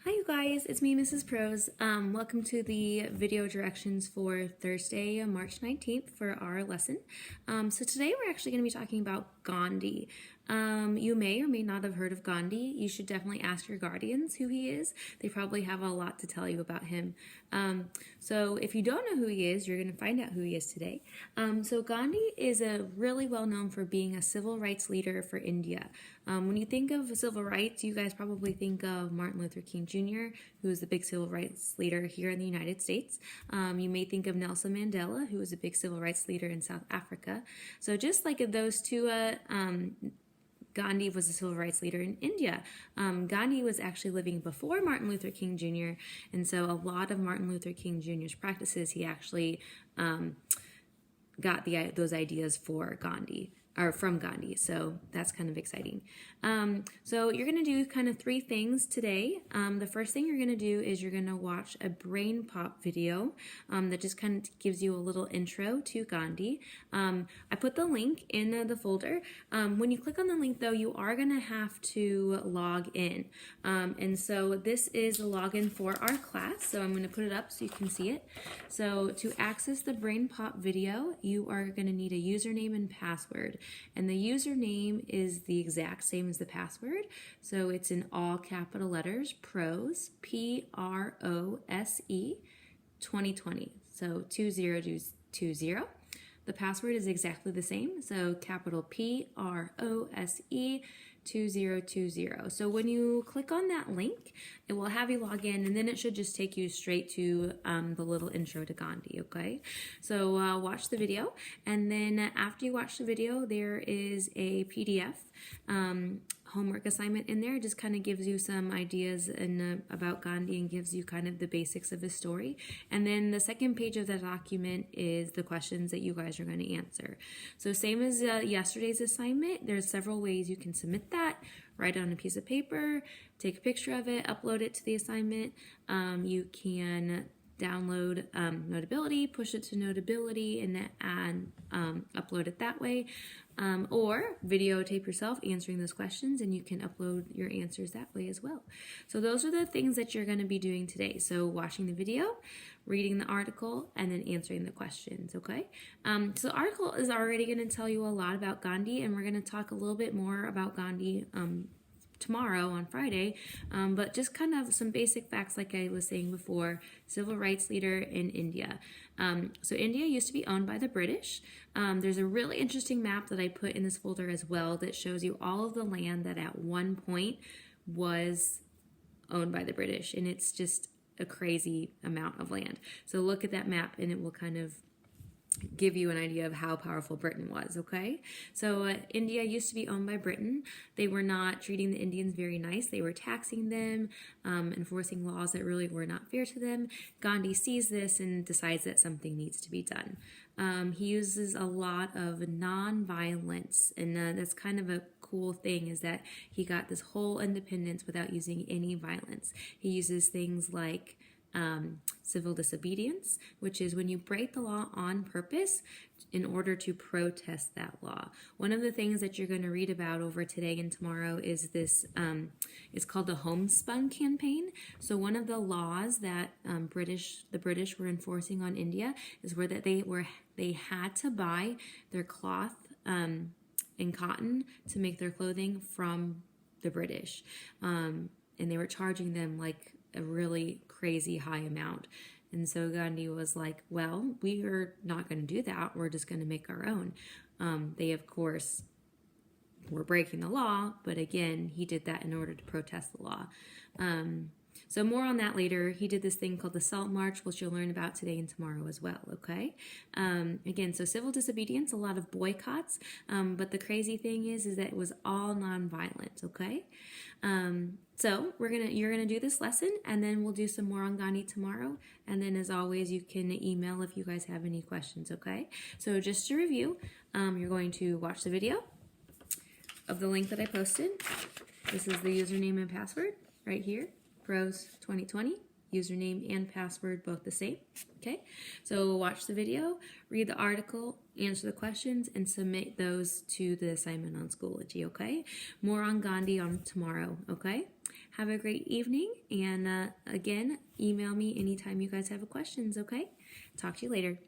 Hi you guys, it's me, Mrs. Pros. Welcome to the video directions for Thursday, March 19th for our lesson. So today we're actually going to be talking about Gandhi. You may or may not have heard of Gandhi. You should definitely ask your guardians who he is. They probably have a lot to tell you about him. So if you don't know who he is, you're going to find out who he is today. So Gandhi is really well known for being a civil rights leader for India. When you think of civil rights, you guys probably think of Martin Luther King Jr., who is the big civil rights leader here in the United States. You may think of Nelson Mandela, who was a big civil rights leader in South Africa. So just like those two, Gandhi was a civil rights leader in India. Gandhi was actually living before Martin Luther King Jr., and so a lot of Martin Luther King Jr.'s practices, he actually got those ideas for Gandhi. Or from Gandhi, so that's kind of exciting. So you're going to do kind of three things today. The first thing you're going to do is you're going to watch a brain pop video that just kind of gives you a little intro to Gandhi. I put the link in the folder. When you click on the link though, you are going to have to log in. And so this is a login for our class. So I'm going to put it up so you can see it. So to access the brain pop video, you are going to need a username and password. And the username is the exact same as the password. So it's in all capital letters, PROSE, P-R-O-S-E, 2020. So 2020. The password is exactly the same. So capital P-R-O-S-E, 2020. So when you click on that link, it will have you log in, and then it should just take you straight to the little intro to Gandhi, okay? So watch the video, and then after you watch the video, there is a PDF homework assignment in there. It just kind of gives you some ideas about Gandhi and gives you kind of the basics of his story. And then the second page of the document is the questions that you guys are going to answer. So same as yesterday's assignment, there's several ways you can submit that. Write it on a piece of paper, take a picture of it, upload it to the assignment. You can download Notability, push it to Notability, and upload it that way. Or videotape yourself answering those questions, and you can upload your answers that way as well. So those are the things that you're going to be doing today. So watching the video, reading the article, and then answering the questions, okay? So the article is already going to tell you a lot about Gandhi, and we're going to talk a little bit more about Gandhi tomorrow on Friday, but just kind of some basic facts like I was saying before. Civil rights leader in India. So India used to be owned by the British. There's a really interesting map that I put in this folder as well that shows you all of the land that at one point was owned by the British, and it's just a crazy amount of land. So look at that map and it will kind of give you an idea of how powerful Britain was, okay? So India used to be owned by Britain. They were not treating the Indians very nice. They were taxing them, enforcing laws that really were not fair to them. Gandhi sees this and decides that something needs to be done. He uses a lot of non-violence, and that's kind of a cool thing, is that he got this whole independence without using any violence. He uses things like civil disobedience, which is when you break the law on purpose in order to protest that law. One of the things that you're going to read about over today and tomorrow is this, it's called the homespun campaign. So one of the laws that the British were enforcing on India is where that they had to buy their cloth and cotton to make their clothing from the British. And they were charging them like a really crazy high amount. And so Gandhi was like, well, we are not going to do that. We're just going to make our own. They, of course, were breaking the law, but again, he did that in order to protest the law. So more on that later. He did this thing called the Salt March, which you'll learn about today and tomorrow as well, okay? Again, so civil disobedience, a lot of boycotts, but the crazy thing is that it was all nonviolent, okay? So you're gonna do this lesson, and then we'll do some more on Gandhi tomorrow. And then, as always, you can email if you guys have any questions, okay? So just to review, you're going to watch the video of the link that I posted. This is the username and password right here. Pros 2020, username and password both the same, okay? So watch the video, read the article, answer the questions, and submit those to the assignment on Schoology, okay? More on Gandhi on tomorrow, okay? Have a great evening, and again, email me anytime you guys have questions, okay? Talk to you later.